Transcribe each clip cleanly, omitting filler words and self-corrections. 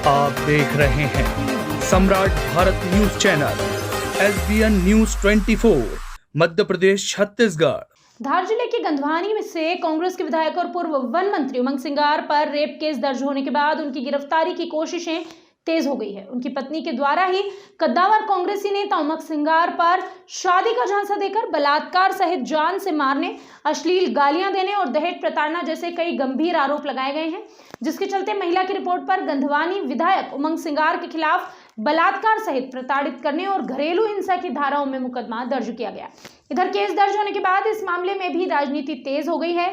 आप देख रहे हैं सम्राट Bharat news channel SBN news 24 Madhya Pradesh Chhattisgarh. धार जिले के गंधवानी में से कांग्रेस के विधायक और पूर्व वन मंत्री उमंग सिंगार पर रेप केस दर्ज होने के बाद उनकी गिरफ्तारी की कोशिशें तेज हो गई है। उनकी पत्नी के द्वारा ही कद्दावर कांग्रेसी नेता उमंग सिंगार पर शादी का झांसा देकर बलात्कार सहित जान से मारने, अश्लील गालियां देने और दहेज प्रताड़ना जैसे कई गंभीर आरोप लगाए गए हैं, जिसके चलते महिला की रिपोर्ट पर गंधवानी विधायक उमंग सिंगार के खिलाफ बलात्कार सहित प्रताड़ित करने और घरेलू हिंसा की धाराओं में मुकदमा दर्ज किया गया। इधर केस दर्ज होने के बाद इस मामले में भी राजनीति तेज हो गई है।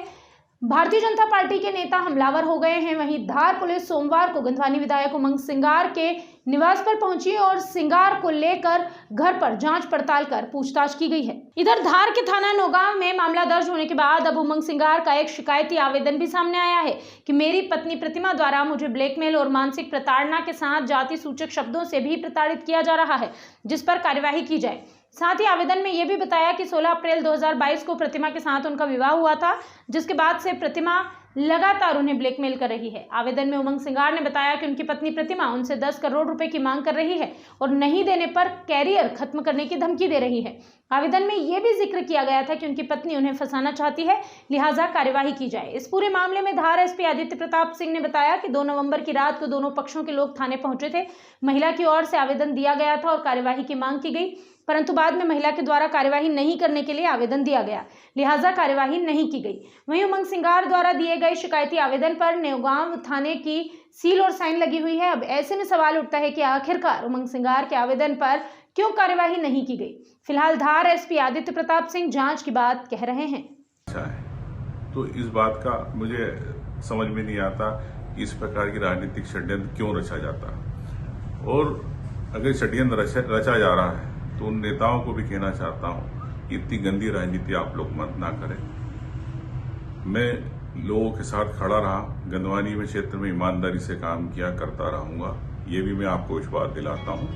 भारतीय जनता पार्टी के नेता हमलावर हो गए हैं। वहीं धार पुलिस सोमवार को गंधवानी विधायक उमंग सिंगार के निवास पर पहुंची और सिंगार को लेकर घर पर जांच पड़ताल कर पूछताछ की गई है। इधर धार के थाना नौगांव में मामला दर्ज होने के बाद अब उमंग सिंगार का एक शिकायती आवेदन भी सामने आया है कि मेरी पत्नी प्रतिमा द्वारा मुझे ब्लैकमेल और मानसिक प्रताड़ना के साथ जाति सूचक शब्दों से भी प्रताड़ित किया जा रहा है, जिस पर कार्यवाही की जाए। साथ ही आवेदन में यह भी बताया कि 16 अप्रैल 2022 को प्रतिमा के साथ उनका विवाह हुआ था, जिसके बाद से प्रतिमा लगातार उन्हें ब्लैकमेल कर रही है। आवेदन में उमंग सिंगार ने बताया कि उनकी पत्नी प्रतिमा उनसे 10 करोड़ रुपए की मांग कर रही है और नहीं देने पर कैरियर खत्म करने की धमकी दे रही है। आवेदन में यह भी जिक्र किया गया था कि उनकी पत्नी उन्हें फंसाना चाहती है, लिहाजा कार्यवाही की जाए। इस पूरे मामले में धार एसपी आदित्य प्रताप सिंह ने बताया कि 2 नवंबर की रात को दोनों पक्षों के लोग थाने पहुंचे थे। महिला की ओर से आवेदन दिया गया था और कार्यवाही की मांग की गई, परंतु बाद में महिला के द्वारा कार्यवाही नहीं करने के लिए आवेदन दिया गया, लिहाजा कार्यवाही नहीं की गई। वहीं उमंग सिंगार द्वारा दिए गए शिकायती आवेदन पर नौगांव थाने की सील और साइन लगी हुई है। अब ऐसे में सवाल उठता है कि आखिरकार उमंग सिंगार के आवेदन पर क्यों कार्यवाही नहीं की गई। फिलहाल धार एसपी आदित्य प्रताप सिंह जांच की बात कह रहे हैं। तो इस बात का मुझे समझ में नहीं आता कि इस प्रकार की राजनीतिक षड्यंत्र क्यों रचा जाता, और अगर षड्यंत्र रचा जा रहा है तो उन नेताओं को भी कहना चाहता हूं कि इतनी गंदी राजनीति आप लोग मत ना करें। मैं लोगों के साथ खड़ा रहा, गंधवानी में क्षेत्र में ईमानदारी से काम किया करता रहूंगा, ये भी मैं आपको विश्वास दिलाता हूं।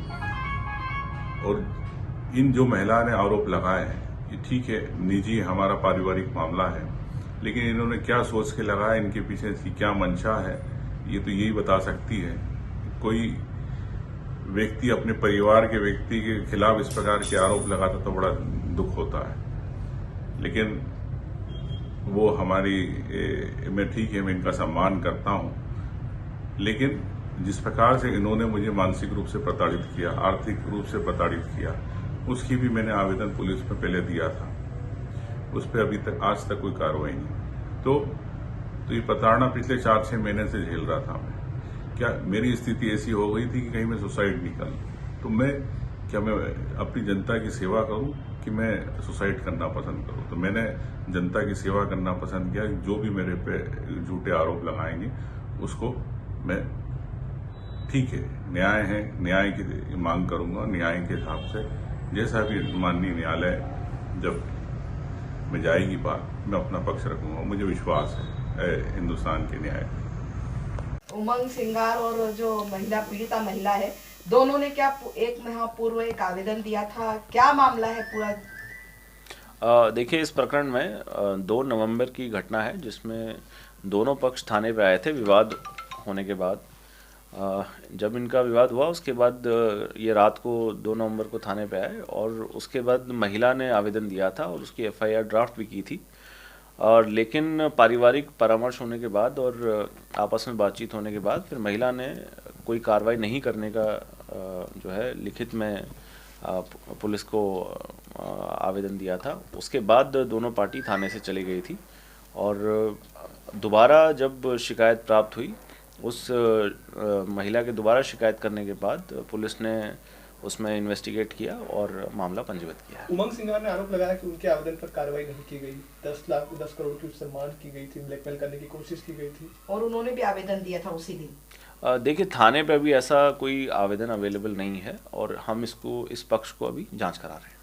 और इन जो महिला ने आरोप लगाए हैं, ये ठीक है, निजी हमारा पारिवारिक मामला है, लेकिन इन्होंने क्या सोच के लगाया, इनके पीछे इसकी क्या मंशा है, ये तो यही बता सकती है। कोई व्यक्ति अपने परिवार के व्यक्ति के खिलाफ इस प्रकार के आरोप लगाता तो बड़ा दुख होता है, लेकिन वो हमारी मैं ठीक है, मैं इनका सम्मान करता हूं, लेकिन जिस प्रकार से इन्होंने मुझे मानसिक रूप से प्रताड़ित किया, आर्थिक रूप से प्रताड़ित किया, उसकी भी मैंने आवेदन पुलिस में पहले दिया था। उस पर अभी तक आज तक कोई कार्रवाई नहीं। तो ये प्रताड़ना पिछले 4-6 महीने से झेल रहा था मैं। क्या मेरी स्थिति ऐसी हो गई थी कि कहीं मैं सुसाइड नहीं कर, तो मैं अपनी जनता की सेवा करूं कि मैं सुसाइड करना पसंद करूं? तो मैंने जनता की सेवा करना पसंद किया। जो भी मेरे पे झूठे आरोप लगाएंगे उसको मैं, ठीक है, न्याय है, न्याय की मांग करूंगा। न्याय के हिसाब से जैसा भी माननीय न्यायालय जब में जाएगी बात, मैं अपना पक्ष रखूंगा। मुझे विश्वास है हिंदुस्तान के न्याय पे। उमंग सिंगार और जो महिला पीड़िता महिला है, दोनों ने क्या 1 माह पूर्व एक आवेदन दिया था? क्या मामला है पूरा? देखिए, इस प्रकरण में 2 नवंबर की घटना है, जिसमें दोनों पक्ष थाने पे आए थे। विवाद होने के बाद जब इनका विवाद हुआ, उसके बाद ये रात को 2 नवंबर को थाने पे आए और उसके बाद महिला ने आवेदन दिया था और उसकी FIR ड्राफ्ट भी की थी। और लेकिन पारिवारिक परामर्श होने के बाद और आपस में बातचीत होने के बाद फिर महिला ने कोई कार्रवाई नहीं करने का जो है लिखित में पुलिस को आवेदन दिया था। उसके बाद दोनों पार्टी थाने से चली गई थी और दोबारा जब शिकायत प्राप्त हुई, उस महिला के दोबारा शिकायत करने के बाद पुलिस ने उसमें इन्वेस्टिगेट किया और मामला पंजीबद्ध किया। उमंग सिंगार ने आरोप लगाया कि उनके आवेदन पर कार्रवाई नहीं की गई, 10 करोड़ की उससे मांग की गई थी, ब्लैकमेल करने की कोशिश की गई थी, और उन्होंने भी आवेदन दिया था उसी दिन। देखिए, थाने पे अभी ऐसा कोई आवेदन अवेलेबल नहीं है और हम इस पक्ष को अभी जांच करा रहे हैं।